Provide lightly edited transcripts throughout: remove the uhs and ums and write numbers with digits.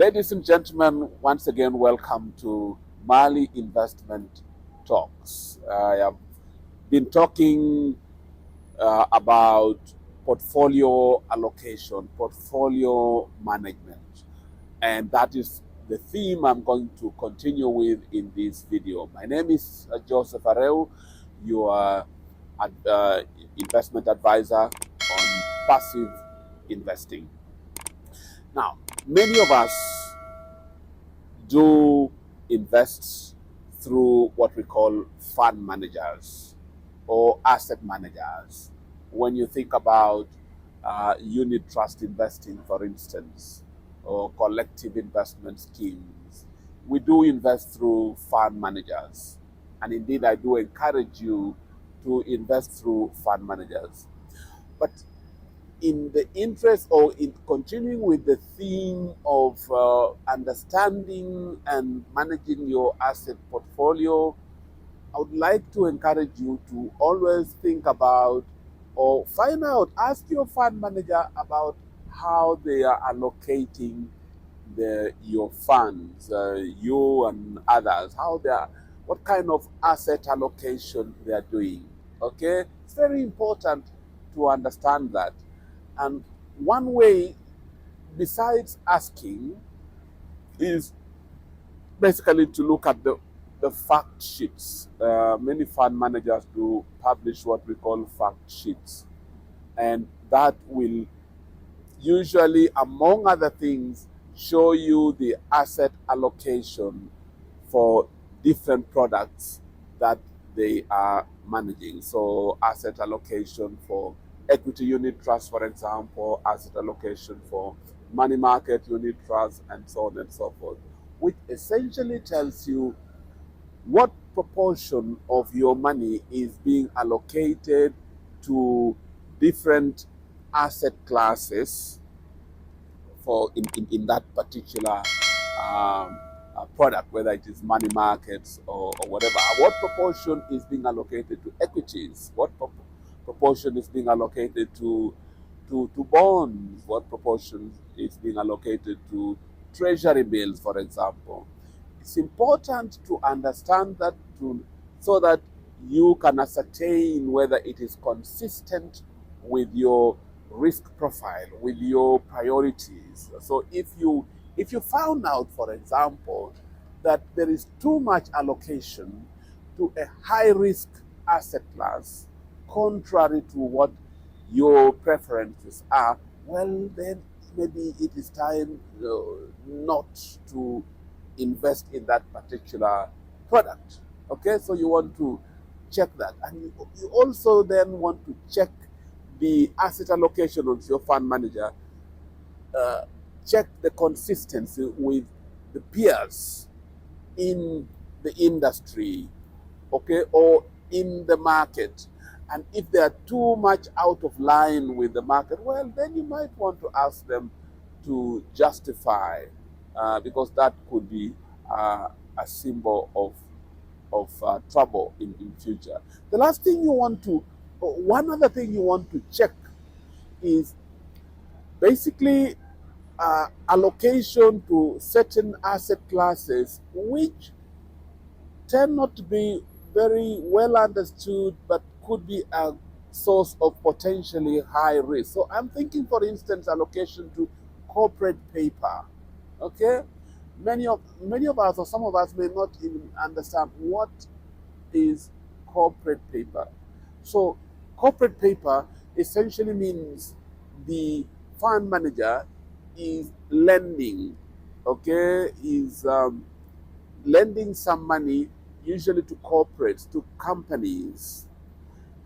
Ladies and gentlemen, once again, welcome to Mali Investment Talks. I have been talking about portfolio allocation, portfolio management, and that is the theme I'm going to continue with in this video. My name is Joseph Areu, your investment advisor on passive investing. Now, many of us do invest through what we call fund managers or asset managers. When you think about unit trust investing, for instance, or collective investment schemes, we do invest through fund managers. And indeed, I do encourage you to invest through fund managers. But in the interest or in continuing with the theme of understanding and managing your asset portfolio, I would like to encourage you to always think about or find out, ask your fund manager about how they are allocating your funds, you and others, what kind of asset allocation they are doing. Okay, it's very important to understand that. And one way, besides asking, is basically to look at the fact sheets. Many fund managers do publish what we call fact sheets. And that will usually, among other things, show you the asset allocation for different products that they are managing. So asset allocation for equity unit trust, for example, asset allocation for money market unit trust, and so on and so forth, which essentially tells you what proportion of your money is being allocated to different asset classes for in that particular product, whether it is money markets or whatever. What proportion is being allocated to equities? What proportion is being allocated to bonds? What proportion is being allocated to treasury bills, for example? It's important to understand that so that you can ascertain whether it is consistent with your risk profile, with your priorities. So if you found out, for example, that there is too much allocation to a high risk asset class, contrary to what your preferences are, well, then maybe it is time not to invest in that particular product. Okay, so you want to check that. And you also then want to check the asset allocation of your fund manager, check the consistency with the peers in the industry, okay, or in the market. And if they are too much out of line with the market, well, then you might want to ask them to justify, because that could be a symbol of trouble in future. The last thing you want to, one other thing you want to check is basically allocation to certain asset classes which tend not to be very well understood but could be a source of potentially high risk. So I'm thinking, for instance, allocation to corporate paper. Okay, many of us, or some of us, may not even understand what is corporate paper. So corporate paper essentially means the fund manager is lending, okay, is lending some money, usually to corporates, to companies.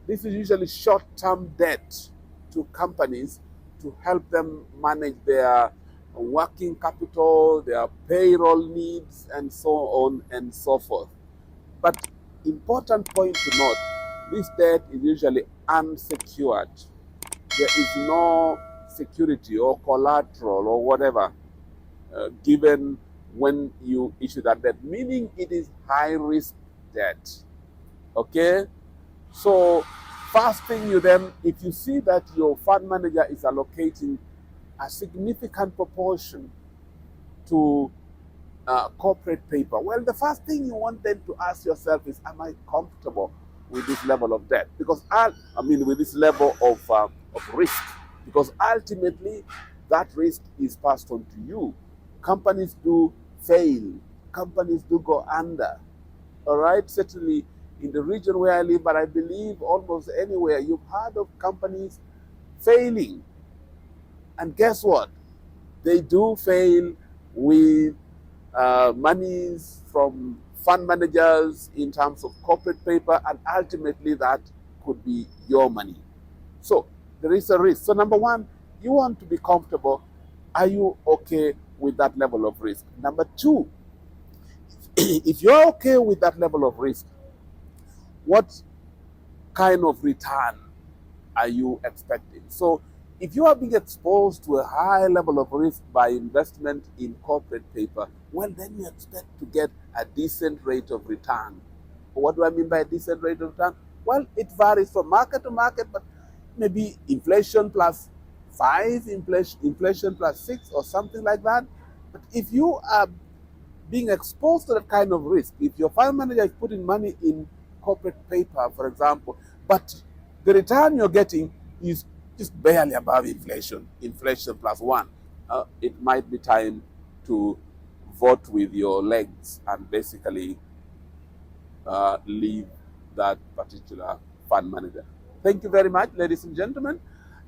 This is usually short-term debt to companies to help them manage their working capital, their payroll needs, and so on and so forth. But important point to note, this debt is usually unsecured. There is no security or collateral or whatever given when you issue that debt, meaning it is high risk debt. Okay, so first thing, you then, if you see that your fund manager is allocating a significant proportion to corporate paper? Well, the first thing you want them to ask yourself is, am I comfortable with this level of debt? Because with this level of risk. Because ultimately, that risk is passed on to you. Companies do fail. Companies do go under. All right, certainly in the region where I live, but I believe almost anywhere, you've heard of companies failing. And guess what? They do fail with monies from fund managers in terms of corporate paper, and ultimately that could be your money. So there is a risk. So number one, you want to be comfortable. Are you okay with that level of risk? Number two, if you're okay with that level of risk, what kind of return are you expecting? So if you are being exposed to a high level of risk by investment in corporate paper, well, then you expect to get a decent rate of return. What do I mean by a decent rate of return? Well, it varies from market to market, but maybe inflation plus 5, inflation plus 6, or something like that. But if you are being exposed to that kind of risk, if your fund manager is putting money in corporate paper, for example, but the return you're getting is just barely above inflation plus 1, it might be time to vote with your legs and basically leave that particular fund manager. Thank you very much, ladies and gentlemen,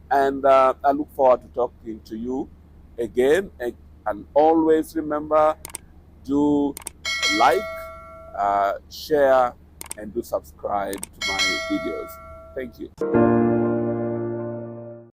and I look forward to talking to you again. And always remember, do like, share, and do subscribe to my videos. Thank you.